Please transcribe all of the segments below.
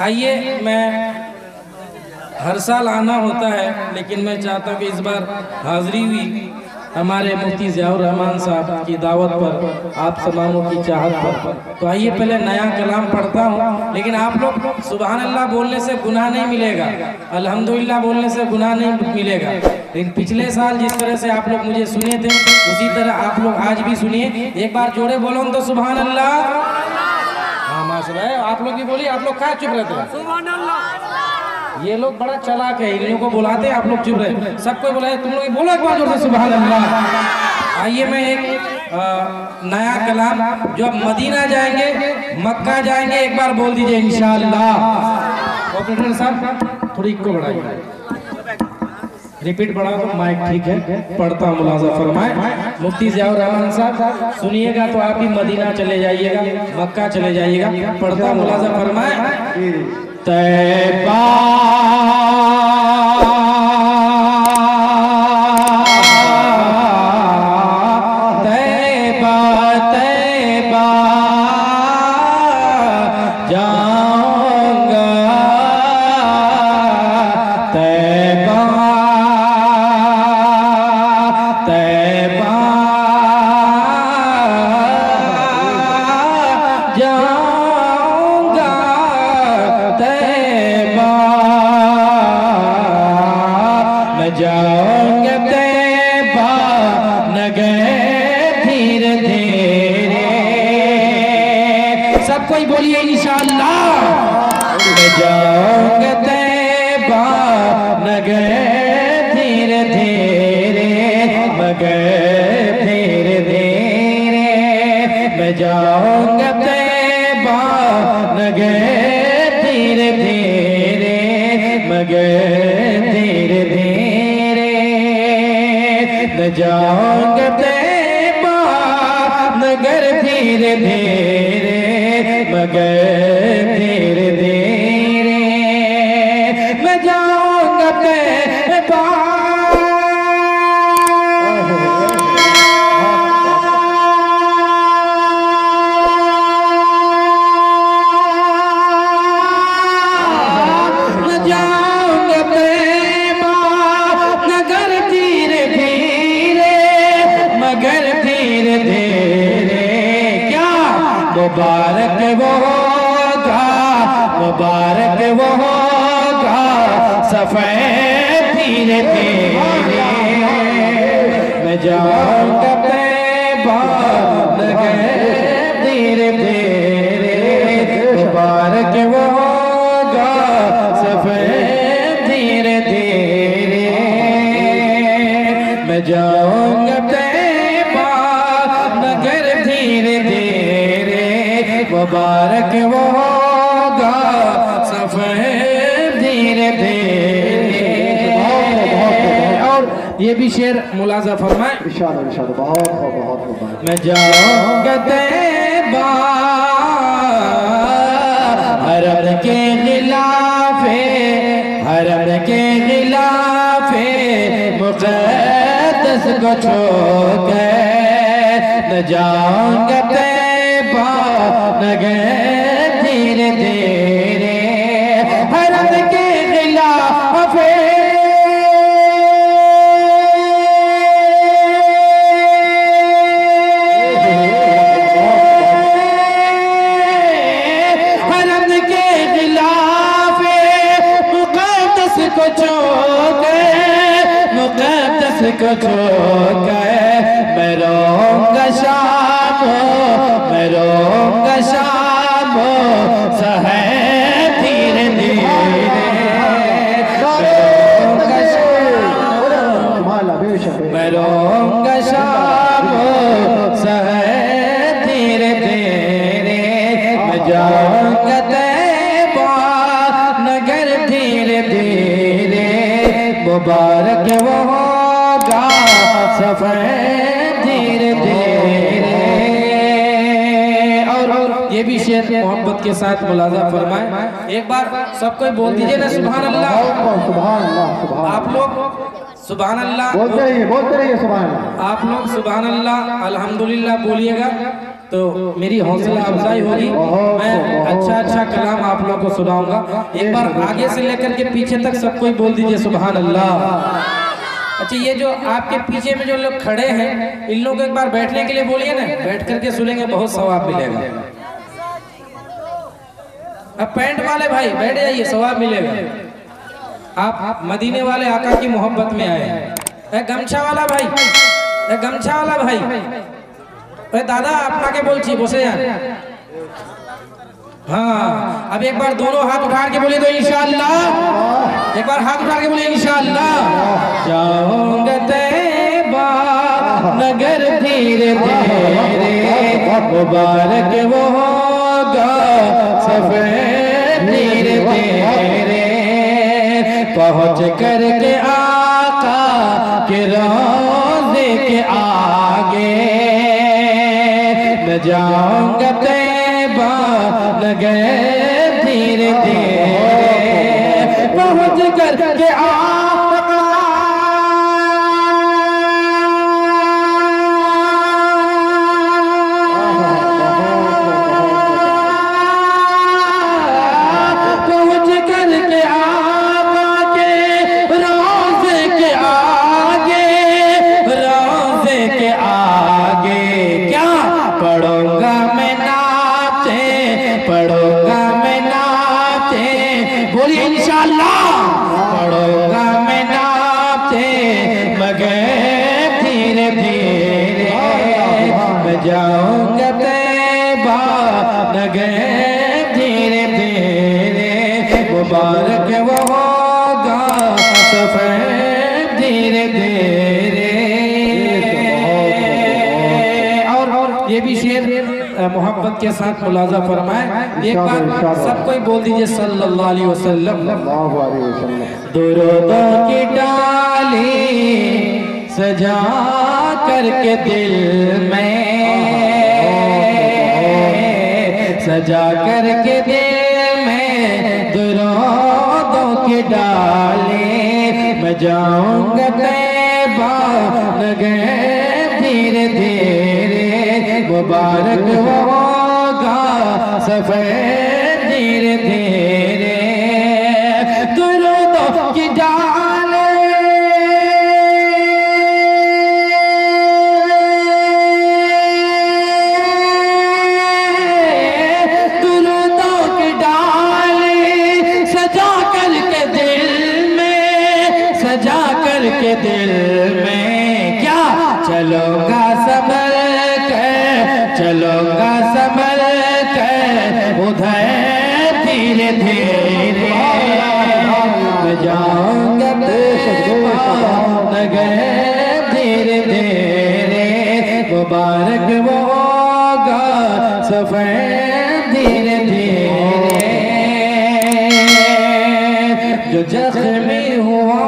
आइए, मैं हर साल आना होता है, लेकिन मैं चाहता हूँ कि इस बार हाजिरी हुई हमारे मुफ्ती ज़ियाउर रहमान साहब की दावत पर, आप तमामों की चाहत पर। तो आइए पहले नया कलाम पढ़ता हूँ, लेकिन आप लोग सुभान अल्लाह बोलने से गुनाह नहीं मिलेगा, अल्हम्दुलिल्लाह बोलने से गुनाह नहीं मिलेगा। लेकिन पिछले साल जिस तरह से आप लोग मुझे सुने थे, उसी तरह आप लोग आज भी सुनिए। एक बार जोड़े बोलो तो सुभान अल्लाह। हाँ माशाल्लाह, आप लोग भी बोलिए। आप लोग क्या चुप रहते हैं? सुभान अल्लाह। ये लोग बड़ा चालाक है, इन लोगों को बुलाते हैं, आप लोग चुप रहे। सबको बुलाए, तुम लोग बोलो एक बार जोर से सुभान अल्लाह। आइए, मैं एक नया कलाम, जो अब मदीना जाएंगे, मक्का जाएंगे, एक बार बोल दीजिए इंशाअल्लाह। ऑपरेटर साहब थोड़ी इको बढ़ाइए, रिपीट बढ़ा तो माइक ठीक है। पढ़ता हूँ, मुलाजा फरमाए। मुफ्ती ज़ियाउर रहमान साहब सुनिएगा तो आप भी मदीना चले जाइएगा, मक्का चले जाइएगा। पढ़ता हूँ, मुलाजा फरमाए। तैबा तैबा तैबा जाऊंगा, तैबा तैबा जाऊंगा, तैबा मैं जाऊंगा, तैबा न गए धीरे धीरे। सब कोई बोलिए इंशाअल्लाह। मैं जाऊंगा, तैबा न गए धीरे धीरे, मगर धीरे धीरे मैं जाऊंगा, तैबा न गए धीरे धीरे, मगर धीरे धीरे न जाऊंगा, तैबा नगर धीरे धीरे, मगर धीरे धीरे मैं जाऊंगा, तैबा मुबारक वो होगा, मुबारक वो होगा सफेद धीरे धीरे मैं जाऊंगा, तैबा नगर धीरे धीरे, मुबारक वो होगा सफेद धीरे धीरे मैं जाऊंगा, तैबा नगर धीरे धीरे, मुबारक वो होगा सफेद धीरे धीरे। और ये भी शेर मुलाजा फरमाए। मैं जाऊंगा, तैबा हरम के खिलाफे, हरम के खिलाफे मुक़द्दस को छोड़ के न जाऊंगा, तैबा न गए धीरे धीरे, हरम के खिलाफे हरम के खिलाफे मुक़द्दस को छोड़ गए, मुक़द्दस को छोड़ गए मैं रहूंगा शाम, मैं रहूंगा शाम सहेद धीरे धीरे, मैं रहूंगा शाम सहेद धीरे धीरे मैं जाऊंगा, तैबा नगर धीरे धीरे, मुबारक वो होगा सफेद धीरे धीरे। और ये भी शेर मोहब्बत के साथ मुलाजा फरमाए। एक बार सब कोई बोल दीजिए ना सुभान अल्लाह। सुभान अल्लाह। आप लोग सुभान अल्लाह बोलते रहिए सुभान अल्लाह। आप लोग सुभान अल्लाह अल्हम्दुलिल्लाह बोलिएगा। तो मेरी हौसला अफजाई होगी, मैं अच्छा कलाम आप लोगों को सुनाऊंगा। एक बार आगे से लेकर के पीछे तक सब कोई बोल दीजिए सुभान अल्लाह। अच्छा, ये जो आपके पीछे में जो लोग खड़े हैं, इन लोगों को एक बार बैठने के लिए बोलिए ना, बैठ करके सुनेंगे, बहुत सवाब मिलेगा। अब पैंट वाले भाई बैठ जाइए, सवाब मिलेगा। आप मदीने वाले आका की मोहब्बत में आए हैं। गमछा वाला भाई, गमछा वाला भाई, दादा अपना के बोलची बसे यार। हाँ, अब एक बार दोनों हाथ उठा के बोले तो इंशाअल्लाह, एक बार हाथ उठा के बोले इंशाअल्लाह। जाऊंगा तैबा नगर धीरे धीरे, मुबारक वो होगा सफर धीरे धीरे, पहुँच करके आका के रोज़े के आगे, मैं जाऊंगा तैबा नगर धीरे धीरे, पहुँच करके आका जाऊंगा तैबा नगर धीरे धीरे, मुबारक वो होगा सफर धीरे धीरे। और ये भी शेर मोहब्बत के साथ मुलाजा फरमाए। एक बार सब कोई बोल दीजिए सल्लल्लाहु अलैहि वसल्लम। दुरूदों की डाली सजा करके दिल में, सजा करके दिल में दुरूदों की डाली, मैं जाऊंगा तैबा नगर धीरे धीरे, मुबारक होगा सफर धीरे धीरे, दुरूदों की डाली के दिल में, क्या चलूंगा संभल कर, चलूंगा संभल कर उधर धीरे धीरे, मैं जाऊंगा नगर धीरे धीरे, मुबारक वो होगा सफर धीरे धीरे, जो जख्मी हुआ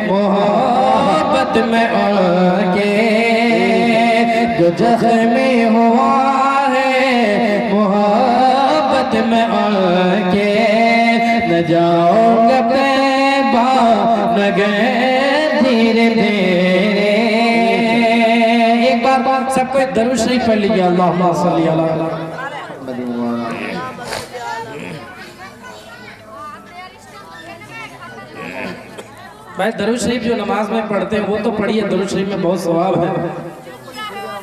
मोहब्बत में आके, जो जख्मी हुआ है मोहब्बत में आके, न जाऊंगा तैबा नगर धीरे धीरे। एक बार सबको दरूद शरीफ पढ़ लीजिए, अल्लाहुम्मा सल्ली अला। भाई दरूद शरीफ जो नमाज में पढ़ते हैं वो तो पढ़िए, दरूद शरीफ में बहुत सवाब है।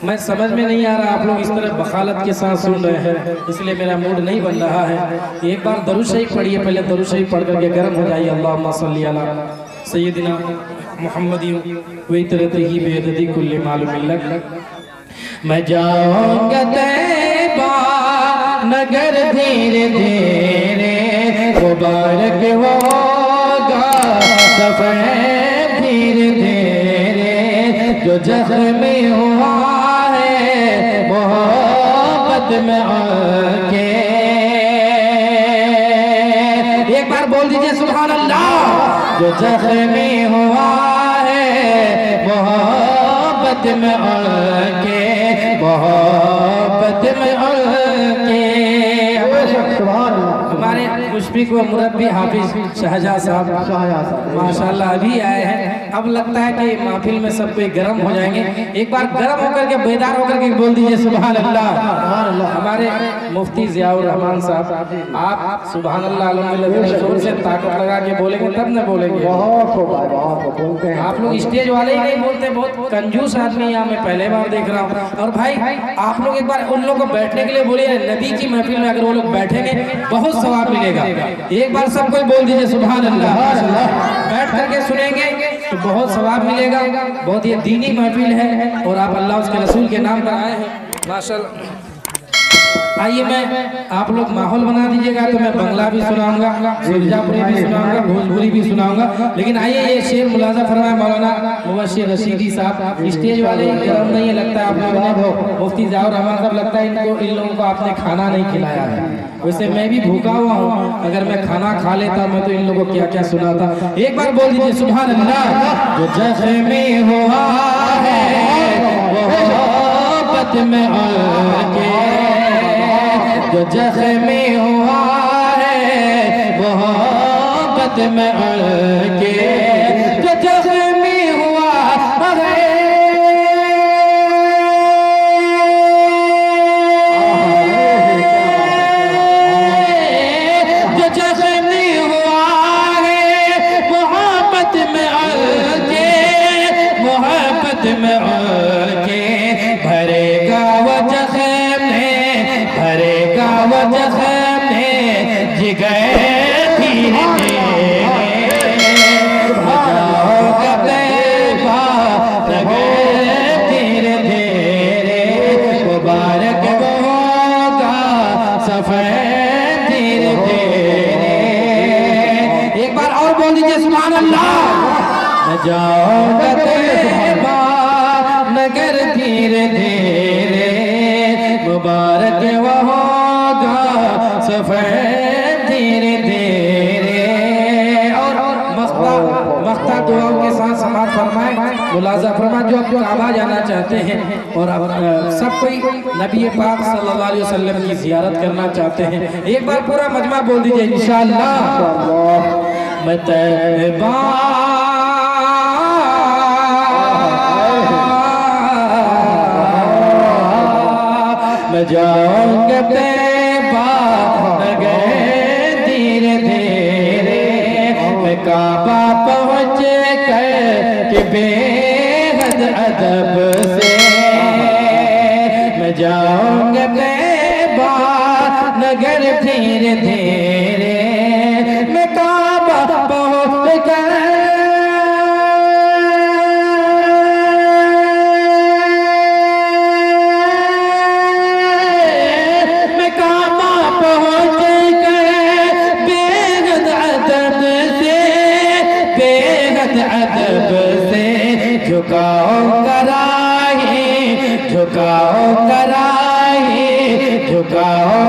मैं समझ में नहीं आ रहा, आप लोग इस तरह बखालत के साथ सुन रहे हैं, इसलिए मेरा मूड नहीं बन रहा है। एक बार दरूद शरीफ पढ़िए, पहले दरूद शरीफ पढ़ करके गर्म हो जाइए। अल्लाहुम्मा सल्ली अला सय्यदिना मुहम्मदी वही तरह ही बेअददी कुल्ले मालूम लक। मैं जाऊंगा तैबा नगर धीरे धीरे, मुबारक होगा सफर धीरे धीरे, जो जख्मी हुआ है मोहब्बत में आके। एक बार बोल दीजिए सुभान अल्लाह। जो जख्मी हुआ है मोहब्बत में आके, मोहब्बत में आके। हमारे मुशफिक व मुरब्बी हाफिज शाहजहां साहब माशाल्लाह अभी आए हैं। अब लगता है कि महफिल में सब कोई गर्म हो जाएंगे। एक बार गर्म होकर के बेदार होकर के बोल दीजिए सुभान अल्लाह। हमारे मुफ्ती जियाउर रहमान साहब, आप सुभान अल्लाह अल्हम्दुलिल्लाह जोर से ताकत लगा के बोलेंगे तब न बोलेंगे। बहुत बोलते हैं आप लोग स्टेज वाले ही नहीं बोलते, बहुत कंजूस आदमी यहाँ मैं पहले बार देख रहा हूँ। और भाई आप लोग एक बार उन लोगों को बैठने के लिए बोलिए, नबी की महफिल में अगर वो लोग बैठेंगे बहुत सवाब मिलेगा। एक बार सब कोई बोल दीजिए सुभान अल्लाह। बैठ करके सुनेंगे तो बहुत सवाब मिलेगा। बहुत ये दीनी महफिल है और आप अल्लाह उसके रसूल के नाम पर आए हैं माशाल्लाह। आइए मैं आप लोग माहौल बना दीजिएगा तो मैं बंगला भी सुनाऊंगा, मिर्जापुरी भी सुनाऊंगा, भोजपुरी भी सुनाऊंगा। लेकिन आइए ये शेर मुलाजा फरमाए मौलाना मुबश्शिर रशीदी साहब। स्टेज वाले गर्म नहीं है लगता है आप लोगों ने, मुफ्ती जियाउर रहमान साहब लगता है इन लोगों को आपने खाना नहीं खिलाया है। वैसे मैं भी भूखा हुआ हूँ, अगर मैं खाना खा लेता मैं तो इन लोगों को क्या क्या सुनाता। एक बार बोल दीजिए सुभान अल्लाह। जो जख्मी हुआ है मोहब्बत में आके, जो जख्मी हुआ है मोहब्बत में आके, जो जख्मी हुआ है, जो जख्मी हुआ है मोहब्बत में आके, मोहब्बत में आके भरेगा वो जख्म में, भरेगा वो जख्म में जिगर धीरे धीरे धीरे मुबारक होगा सफर धीरे धीरे। एक बार और बोल दीजिए सुभान अल्लाह। जाओगा तेरा नगर धीरे धीरे मुबारक होगा सफर धीरे धीरे। और मख्ता दुआओं के साथ समाप्त फरमाए मुलाजा फरमाए। जो आप काबा जाना चाहते हैं और सब कोई नबी पाक सल्लल्लाहु अलैहि वसल्लम की ज़ियारत करना चाहते हैं, एक बार पूरा मजमा बोल दीजिए इंशाअल्लाह। मैं तैबा मैं जाऊंगा तैबा नगर धीरे धीरे, मैं काबा पहुँच कर के बेहद अदब से, मैं जाऊंगा तैबा नगर धीरे धीरे, मैं काबा पहुँच कर झुकाओ कराही, झुकाओ कराही, झुकाओ